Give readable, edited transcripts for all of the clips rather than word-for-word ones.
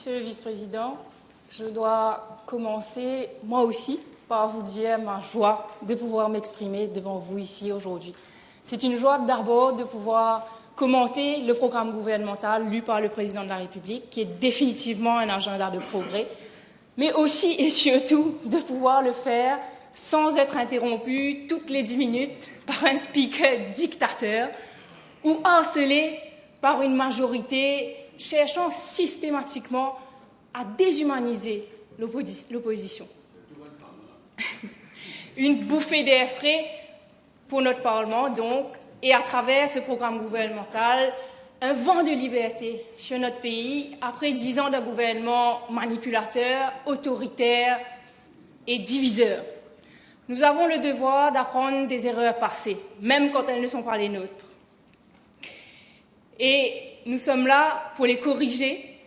Monsieur le vice-président, je dois commencer, moi aussi, par vous dire ma joie de pouvoir m'exprimer devant vous ici aujourd'hui. C'est une joie d'abord de pouvoir commenter le programme gouvernemental lu par le président de la République, qui est définitivement un agenda de progrès, mais aussi et surtout de pouvoir le faire sans être interrompu toutes les 10 minutes par un speaker dictateur ou harcelé par une majorité cherchant systématiquement à déshumaniser l'opposition. Une bouffée d'air frais pour notre Parlement, donc, et à travers ce programme gouvernemental, un vent de liberté sur notre pays après 10 ans d'un gouvernement manipulateur, autoritaire et diviseur. Nous avons le devoir d'apprendre des erreurs passées, même quand elles ne sont pas les nôtres. Et nous sommes là pour les corriger,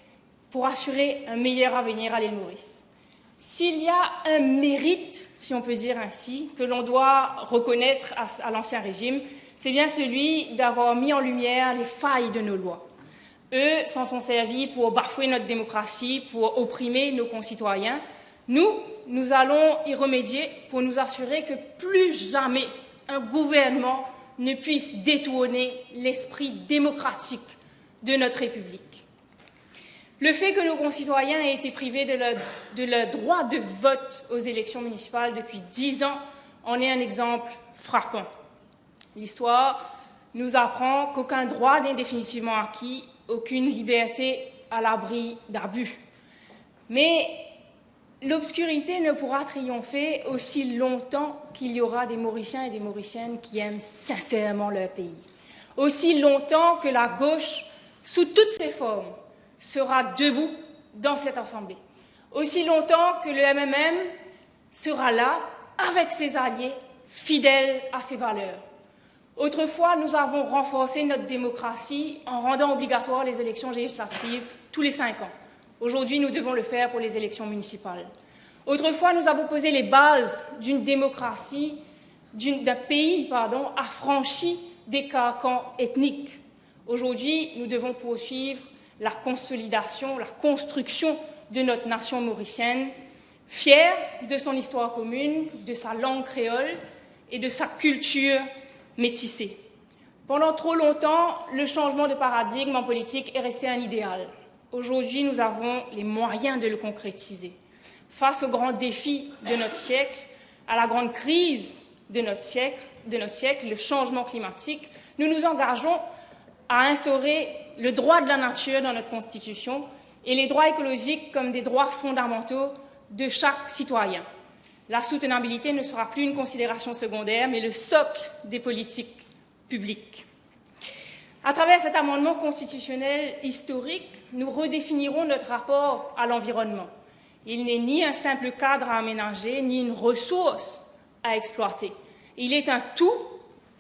pour assurer un meilleur avenir à l'île Maurice. S'il y a un mérite, si on peut dire ainsi, que l'on doit reconnaître à l'Ancien Régime, c'est bien celui d'avoir mis en lumière les failles de nos lois. Eux s'en sont servis pour bafouer notre démocratie, pour opprimer nos concitoyens. Nous allons y remédier pour nous assurer que plus jamais un gouvernement ne puisse détourner l'esprit démocratique de notre République. Le fait que nos concitoyens aient été privés de leur droit de vote aux élections municipales depuis 10 ans en est un exemple frappant. L'histoire nous apprend qu'aucun droit n'est définitivement acquis, aucune liberté à l'abri d'abus. Mais l'obscurité ne pourra triompher aussi longtemps qu'il y aura des Mauriciens et des Mauriciennes qui aiment sincèrement leur pays. Aussi longtemps que la gauche, sous toutes ses formes, sera debout dans cette Assemblée. Aussi longtemps que le MMM sera là, avec ses alliés, fidèles à ses valeurs. Autrefois, nous avons renforcé notre démocratie en rendant obligatoires les élections législatives tous les 5 ans. Aujourd'hui, nous devons le faire pour les élections municipales. Autrefois, nous avons posé les bases d'une démocratie, d'un pays affranchi des carcans ethniques. Aujourd'hui, nous devons poursuivre la consolidation, la construction de notre nation mauricienne, fière de son histoire commune, de sa langue créole et de sa culture métissée. Pendant trop longtemps, le changement de paradigme en politique est resté un idéal. Aujourd'hui, nous avons les moyens de le concrétiser. Face aux grands défis de notre siècle, à la grande crise de notre siècle, le changement climatique, nous nous engageons à instaurer le droit de la nature dans notre Constitution et les droits écologiques comme des droits fondamentaux de chaque citoyen. La soutenabilité ne sera plus une considération secondaire, mais le socle des politiques publiques. À travers cet amendement constitutionnel historique, nous redéfinirons notre rapport à l'environnement. Il n'est ni un simple cadre à aménager, ni une ressource à exploiter. Il est un tout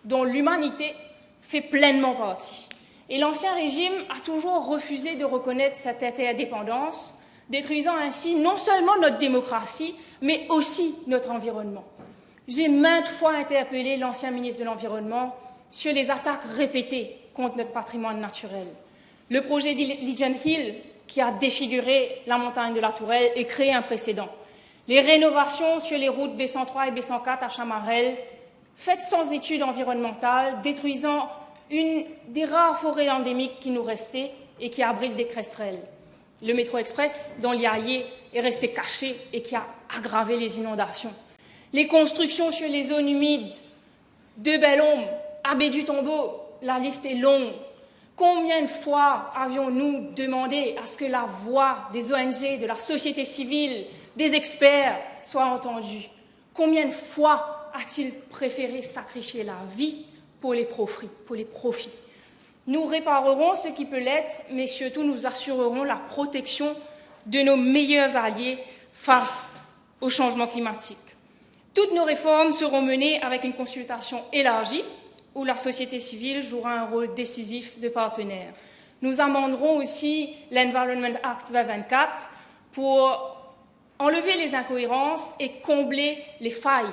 dont l'humanité fait pleinement partie. Et l'Ancien Régime a toujours refusé de reconnaître cette interdépendance, détruisant ainsi non seulement notre démocratie, mais aussi notre environnement. J'ai maintes fois interpellé l'ancien ministre de l'Environnement sur les attaques répétées contre notre patrimoine naturel. Le projet Legion Hill, qui a défiguré la montagne de la Tourelle et créé un précédent. Les rénovations sur les routes B103 et B104 à Chamarel, faites sans études environnementales, détruisant une des rares forêts endémiques qui nous restaient et qui abritent des cresserelles. Le métro express, dont l'IAE est resté caché et qui a aggravé les inondations. Les constructions sur les zones humides de Belle-Ombre, à Baie-du-Tombeau, la liste est longue. Combien de fois avions-nous demandé à ce que la voix des ONG, de la société civile, des experts soit entendue? Combien de fois a-t-il préféré sacrifier la vie pour les profits? Nous réparerons ce qui peut l'être, mais surtout nous assurerons la protection de nos meilleurs alliés face au changement climatique. Toutes nos réformes seront menées avec une consultation élargie où la société civile jouera un rôle décisif de partenaire. Nous amenderons aussi l'Environment Act 2024 pour enlever les incohérences et combler les failles.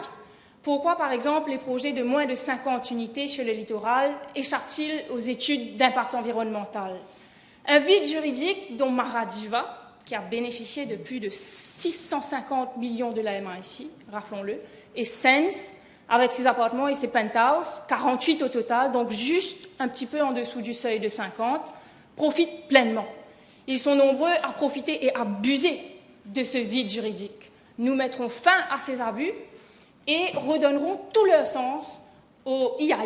Pourquoi, par exemple, les projets de moins de 50 unités sur le littoral échappent-ils aux études d'impact environnemental? Un vide juridique dont Maradiva qui a bénéficié de plus de 650 millions de la MRSI, rappelons-le, et Sense, avec ses appartements et ses penthouses, 48 au total, donc juste un petit peu en dessous du seuil de 50, profitent pleinement. Ils sont nombreux à profiter et abuser de ce vide juridique. Nous mettrons fin à ces abus et redonnerons tout leur sens au EIA,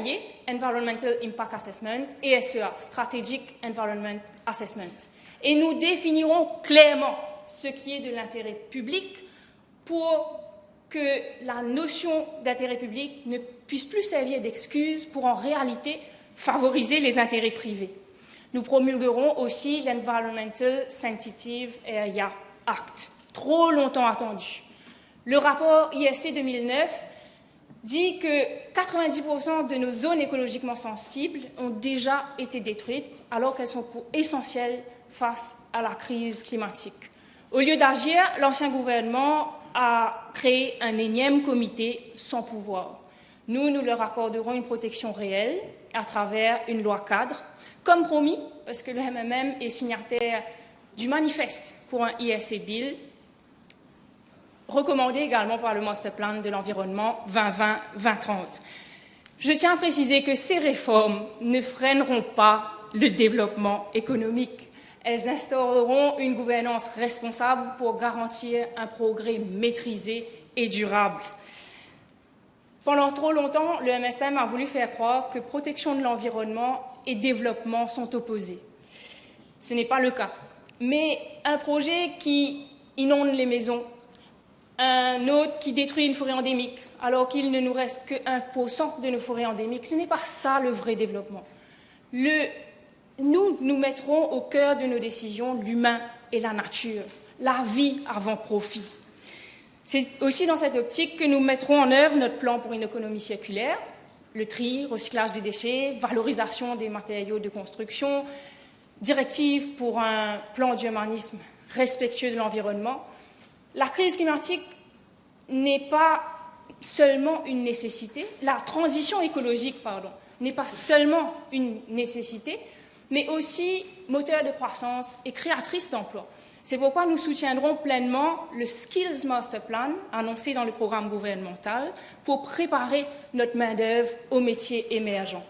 Environmental Impact Assessment, et SEA, Strategic Environment Assessment. Et nous définirons clairement ce qui est de l'intérêt public pour que la notion d'intérêt public ne puisse plus servir d'excuse pour en réalité favoriser les intérêts privés. Nous promulguerons aussi l'Environmental Sensitive Area Act, trop longtemps attendu. Le rapport ISC 2009 dit que 90% de nos zones écologiquement sensibles ont déjà été détruites alors qu'elles sont essentielles face à la crise climatique. Au lieu d'agir, l'ancien gouvernement a créé un énième comité sans pouvoir. Nous leur accorderons une protection réelle à travers une loi cadre, comme promis, parce que le MMM est signataire du manifeste pour un ISC Bill, recommandé également par le Master Plan de l'environnement 2020-2030. Je tiens à préciser que ces réformes ne freineront pas le développement économique. Elles instaureront une gouvernance responsable pour garantir un progrès maîtrisé et durable. Pendant trop longtemps, le MSM a voulu faire croire que protection de l'environnement et développement sont opposés. Ce n'est pas le cas. Mais un projet qui inonde les maisons, un autre qui détruit une forêt endémique, alors qu'il ne nous reste que 1% de nos forêts endémiques, ce n'est pas ça le vrai développement. Nous mettrons au cœur de nos décisions l'humain et la nature, la vie avant profit. C'est aussi dans cette optique que nous mettrons en œuvre notre plan pour une économie circulaire, le tri, recyclage des déchets, valorisation des matériaux de construction, directive pour un plan d'humanisme respectueux de l'environnement. La crise climatique n'est pas seulement une nécessité, la transition écologique, n'est pas seulement une nécessité, mais aussi moteur de croissance et créatrice d'emplois. C'est pourquoi nous soutiendrons pleinement le Skills Master Plan annoncé dans le programme gouvernemental pour préparer notre main-d'œuvre aux métiers émergents.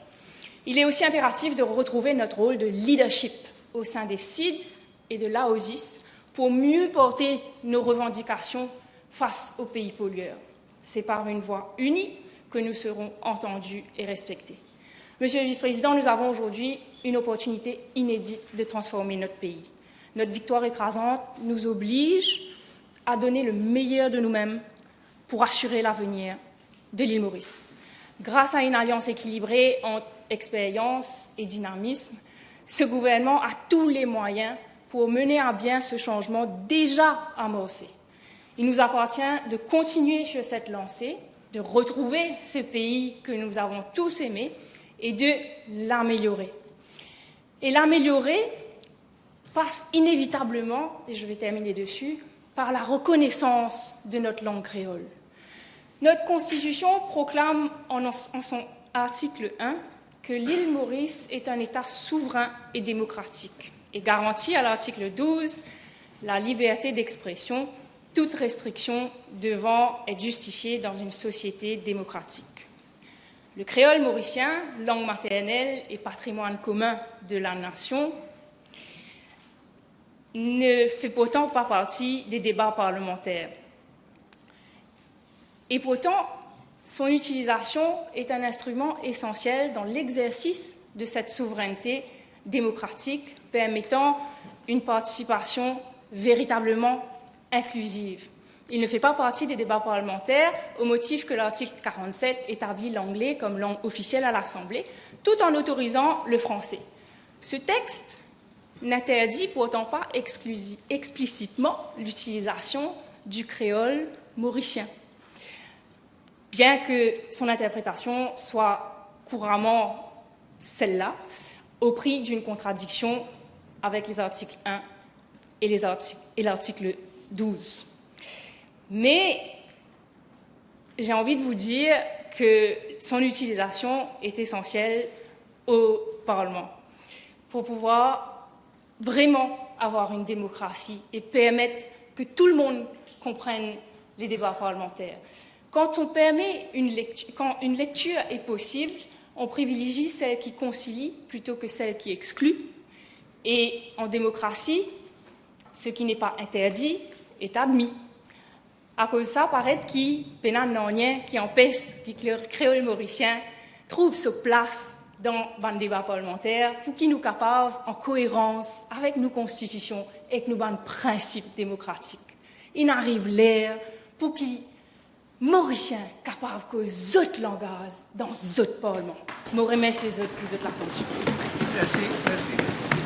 Il est aussi impératif de retrouver notre rôle de leadership au sein des SIDS et de l'AOSIS pour mieux porter nos revendications face aux pays pollueurs. C'est par une voix unie que nous serons entendus et respectés. Monsieur le Vice-président, nous avons aujourd'hui une opportunité inédite de transformer notre pays. Notre victoire écrasante nous oblige à donner le meilleur de nous-mêmes pour assurer l'avenir de l'île Maurice. Grâce à une alliance équilibrée entre expérience et dynamisme, ce gouvernement a tous les moyens pour mener à bien ce changement déjà amorcé. Il nous appartient de continuer sur cette lancée, de retrouver ce pays que nous avons tous aimé et de l'améliorer. Et l'améliorer passe inévitablement, et je vais terminer dessus, par la reconnaissance de notre langue créole. Notre Constitution proclame en son article 1 que l'île Maurice est un État souverain et démocratique et garantit à l'article 12 la liberté d'expression, toute restriction devant être justifiée dans une société démocratique. Le créole mauricien, langue maternelle et patrimoine commun de la nation, ne fait pourtant pas partie des débats parlementaires. Et pourtant, son utilisation est un instrument essentiel dans l'exercice de cette souveraineté démocratique, permettant une participation véritablement inclusive. Il ne fait pas partie des débats parlementaires au motif que l'article 47 établit l'anglais comme langue officielle à l'Assemblée, tout en autorisant le français. Ce texte n'interdit pourtant pas explicitement l'utilisation du créole mauricien, bien que son interprétation soit couramment celle-là, au prix d'une contradiction avec les articles 1 et l'article 12. Mais j'ai envie de vous dire que son utilisation est essentielle au Parlement pour pouvoir vraiment avoir une démocratie et permettre que tout le monde comprenne les débats parlementaires. Quand on permet quand une lecture est possible, on privilégie celle qui concilie plutôt que celle qui exclut. Et en démocratie, ce qui n'est pas interdit est admis. À cause de ça, paraît qui qui empêche que créole mauricien trouve sa place dans le débat parlementaire pour qu'il nous capable en cohérence avec nos constitutions et avec nos principes démocratiques. Il arrive l'air pour qu'il Mauricien capable que autres langages dans d'autres parlements. Je remercie les autres pour l'attention. Merci, merci.